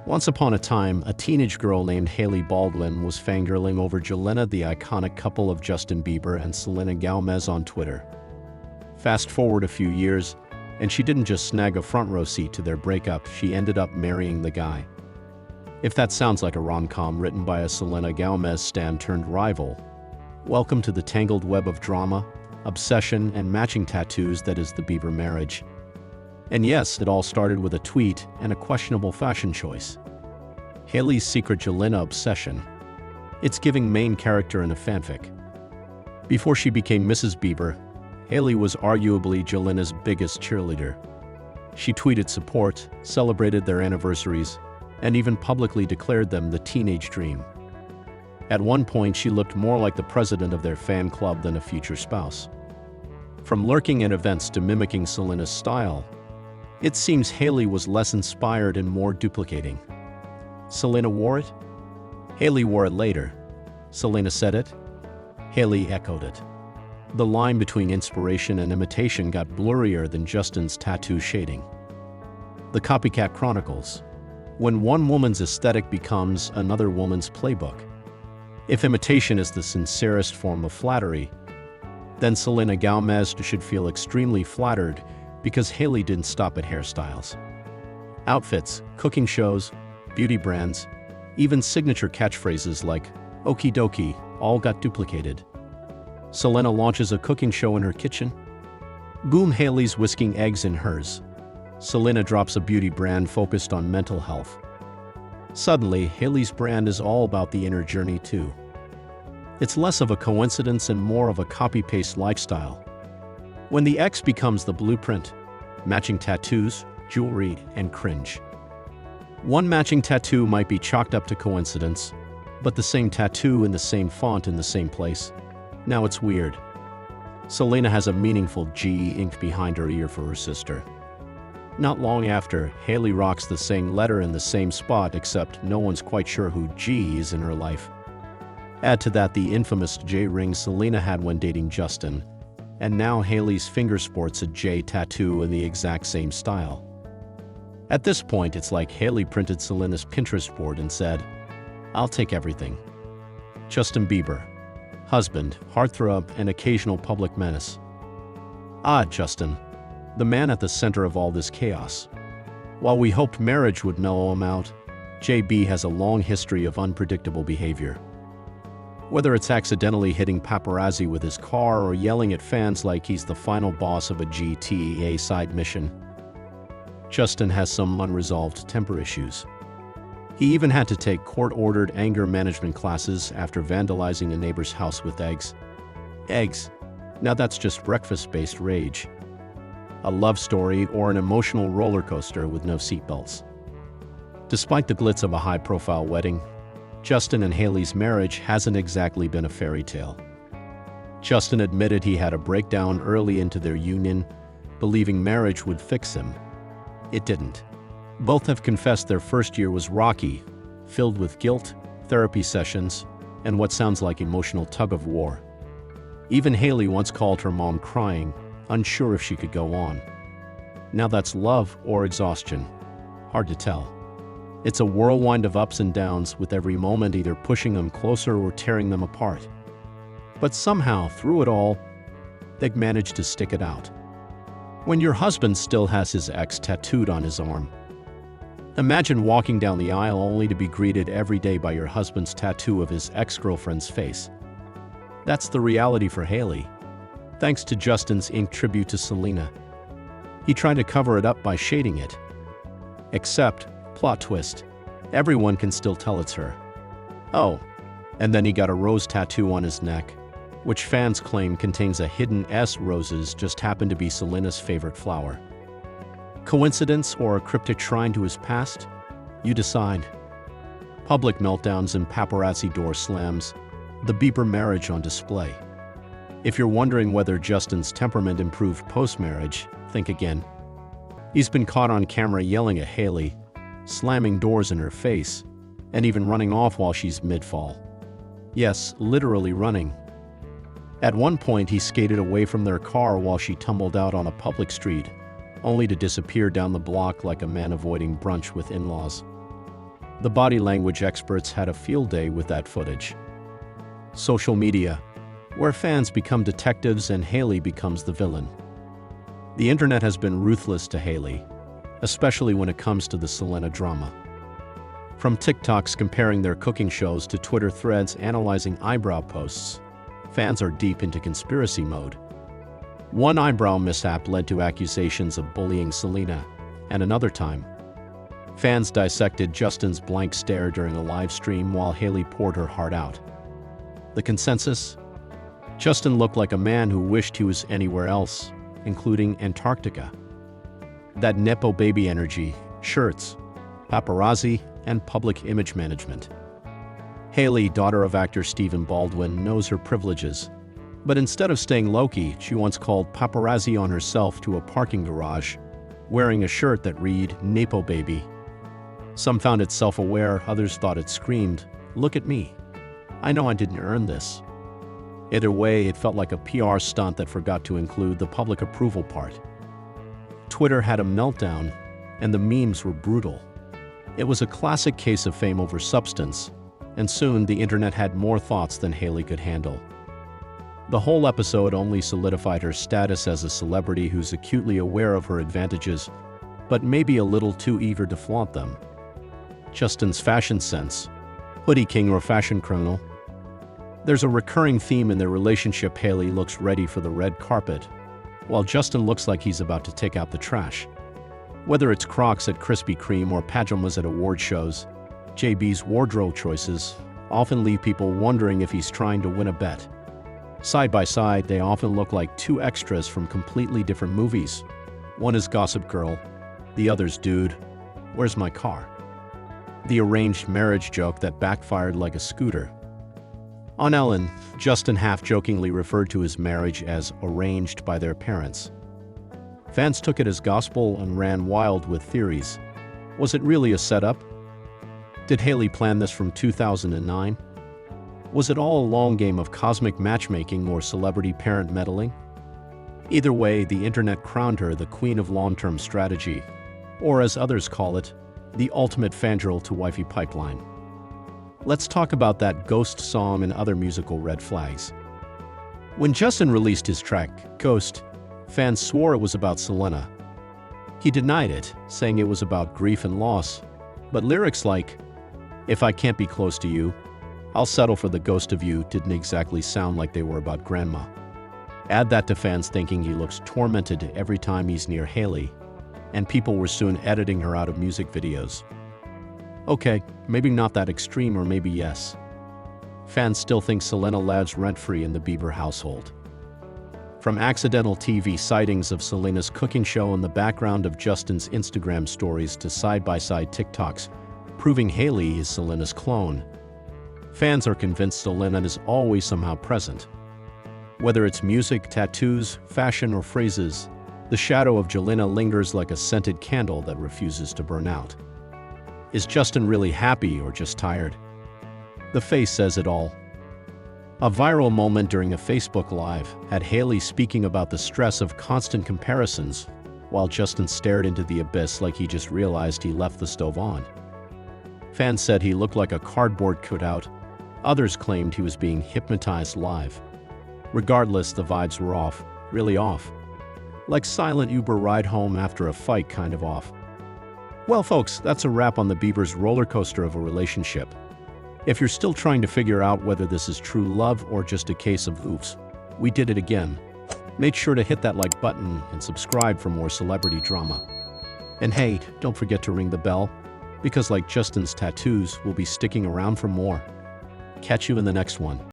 Once upon a time, a teenage girl named Hailey Baldwin was fangirling over Jelena, the iconic couple of Justin Bieber and Selena Gomez, on Twitter. Fast forward a few years, and she didn't just snag a front row seat to their breakup, she ended up marrying the guy. If that sounds like a rom-com written by a Selena Gomez stan turned rival, welcome to the tangled web of drama, obsession, and matching tattoos that is the Bieber marriage. And yes, it all started with a tweet and a questionable fashion choice. Hailey's secret Jelena obsession. It's giving main character in a fanfic. Before she became Mrs. Bieber, Hailey was arguably Jelena's biggest cheerleader. She tweeted support, celebrated their anniversaries, and even publicly declared them the teenage dream. At one point, she looked more like the president of their fan club than a future spouse. From lurking at events to mimicking Selena's style, it seems Hailey was less inspired and more duplicating. Selena wore it? Hailey wore it later. Selena said it? Hailey echoed it. The line between inspiration and imitation got blurrier than Justin's tattoo shading. The Copycat Chronicles. When one woman's aesthetic becomes another woman's playbook. If imitation is the sincerest form of flattery, then Selena Gomez should feel extremely flattered because Hailey didn't stop at hairstyles. Outfits, cooking shows, beauty brands, even signature catchphrases like "Okie dokie" all got duplicated. Selena launches a cooking show in her kitchen. Boom, Hailey's whisking eggs in hers. Selena drops a beauty brand focused on mental health. Suddenly, Hailey's brand is all about the inner journey too. It's less of a coincidence and more of a copy-paste lifestyle. When the X becomes the blueprint, matching tattoos, jewelry, and cringe. One matching tattoo might be chalked up to coincidence, but the same tattoo in the same font in the same place, now it's weird. Selena has a meaningful G inked behind her ear for her sister. Not long after, Hailey rocks the same letter in the same spot, except no one's quite sure who G is in her life. Add to that the infamous J ring Selena had when dating Justin, and now Hailey's finger sports a J tattoo in the exact same style. At this point, it's like Hailey printed Selena's Pinterest board and said, "I'll take everything." Justin Bieber. Husband, heartthrob, and occasional public menace. Justin. The man at the center of all this chaos. While we hoped marriage would mellow him out, JB has a long history of unpredictable behavior. Whether it's accidentally hitting paparazzi with his car or yelling at fans like he's the final boss of a GTA side mission, Justin has some unresolved temper issues. He even had to take court-ordered anger management classes after vandalizing a neighbor's house with eggs. Eggs. Now that's just breakfast-based rage. A love story or an emotional roller coaster with no seatbelts. Despite the glitz of a high-profile wedding, Justin and Hailey's marriage hasn't exactly been a fairy tale. Justin admitted he had a breakdown early into their union, believing marriage would fix him. It didn't. Both have confessed their first year was rocky, filled with guilt, therapy sessions, and what sounds like emotional tug-of-war. Even Hailey once called her mom crying, unsure if she could go on. Now that's love or exhaustion. Hard to tell. It's a whirlwind of ups and downs, with every moment either pushing them closer or tearing them apart. But somehow, through it all, they've managed to stick it out. When your husband still has his ex tattooed on his arm, imagine walking down the aisle only to be greeted every day by your husband's tattoo of his ex-girlfriend's face. That's the reality for Hailey, thanks to Justin's ink tribute to Selena. He tried to cover it up by shading it. Except, plot twist, everyone can still tell it's her. Oh, and then he got a rose tattoo on his neck, which fans claim contains a hidden S. Roses just happen to be Selena's favorite flower. Coincidence or a cryptic shrine to his past? You decide. Public meltdowns and paparazzi door slams, the Bieber marriage on display. If you're wondering whether Justin's temperament improved post-marriage, think again. He's been caught on camera yelling at Hailey, slamming doors in her face, and even running off while she's mid-fall. Yes, literally running. At one point, he skated away from their car while she tumbled out on a public street, only to disappear down the block like a man avoiding brunch with in-laws. The body language experts had a field day with that footage. Social media, where fans become detectives and Hailey becomes the villain. The internet has been ruthless to Hailey, especially when it comes to the Selena drama. From TikToks comparing their cooking shows to Twitter threads analyzing eyebrow posts, fans are deep into conspiracy mode. One eyebrow mishap led to accusations of bullying Selena, and another time, fans dissected Justin's blank stare during a live stream while Hailey poured her heart out. The consensus? Justin looked like a man who wished he was anywhere else, including Antarctica. That Nepo baby energy, shirts, paparazzi, and public image management. Hailey, daughter of actor Stephen Baldwin, knows her privileges, but instead of staying low-key, she once called paparazzi on herself to a parking garage, wearing a shirt that read, "Nepo baby." Some found it self-aware, others thought it screamed, "Look at me. I know I didn't earn this." Either way, it felt like a PR stunt that forgot to include the public approval part. Twitter had a meltdown, and the memes were brutal. It was a classic case of fame over substance, and soon the internet had more thoughts than Hailey could handle. The whole episode only solidified her status as a celebrity who's acutely aware of her advantages, but maybe a little too eager to flaunt them. Justin's fashion sense, hoodie king or fashion criminal. There's a recurring theme in their relationship. Hailey looks ready for the red carpet, while Justin looks like he's about to take out the trash. Whether it's Crocs at Krispy Kreme or pajamas at award shows, JB's wardrobe choices often leave people wondering if he's trying to win a bet. Side by side, they often look like two extras from completely different movies. One is Gossip Girl, the other's Dude, Where's My Car? The arranged marriage joke that backfired like a scooter. On Ellen, Justin half-jokingly referred to his marriage as arranged by their parents. Fans took it as gospel and ran wild with theories. Was it really a setup? Did Hailey plan this from 2009? Was it all a long game of cosmic matchmaking or celebrity parent meddling? Either way, the internet crowned her the queen of long-term strategy, or as others call it, the ultimate fangirl to wifey pipeline. Let's talk about that Ghost song and other musical red flags. When Justin released his track, Ghost, fans swore it was about Selena. He denied it, saying it was about grief and loss, but lyrics like, "If I can't be close to you, I'll settle for the ghost of you" didn't exactly sound like they were about grandma. Add that to fans thinking he looks tormented every time he's near Hailey, and people were soon editing her out of music videos. Okay, maybe not that extreme, or maybe yes. Fans still think Selena lives rent-free in the Bieber household. From accidental TV sightings of Selena's cooking show in the background of Justin's Instagram stories to side-by-side TikToks proving Hailey is Selena's clone, fans are convinced Selena is always somehow present. Whether it's music, tattoos, fashion, or phrases, the shadow of Jelena lingers like a scented candle that refuses to burn out. Is Justin really happy or just tired? The face says it all. A viral moment during a Facebook Live had Hailey speaking about the stress of constant comparisons, while Justin stared into the abyss like he just realized he left the stove on. Fans said he looked like a cardboard cutout. Others claimed he was being hypnotized live. Regardless, the vibes were off, really off. Like silent Uber ride home after a fight kind of off. Well, folks, that's a wrap on the Bieber's roller coaster of a relationship. If you're still trying to figure out whether this is true love or just a case of oops, we did it again, make sure to hit that like button and subscribe for more celebrity drama. And hey, don't forget to ring the bell, because like Justin's tattoos, we'll be sticking around for more. Catch you in the next one.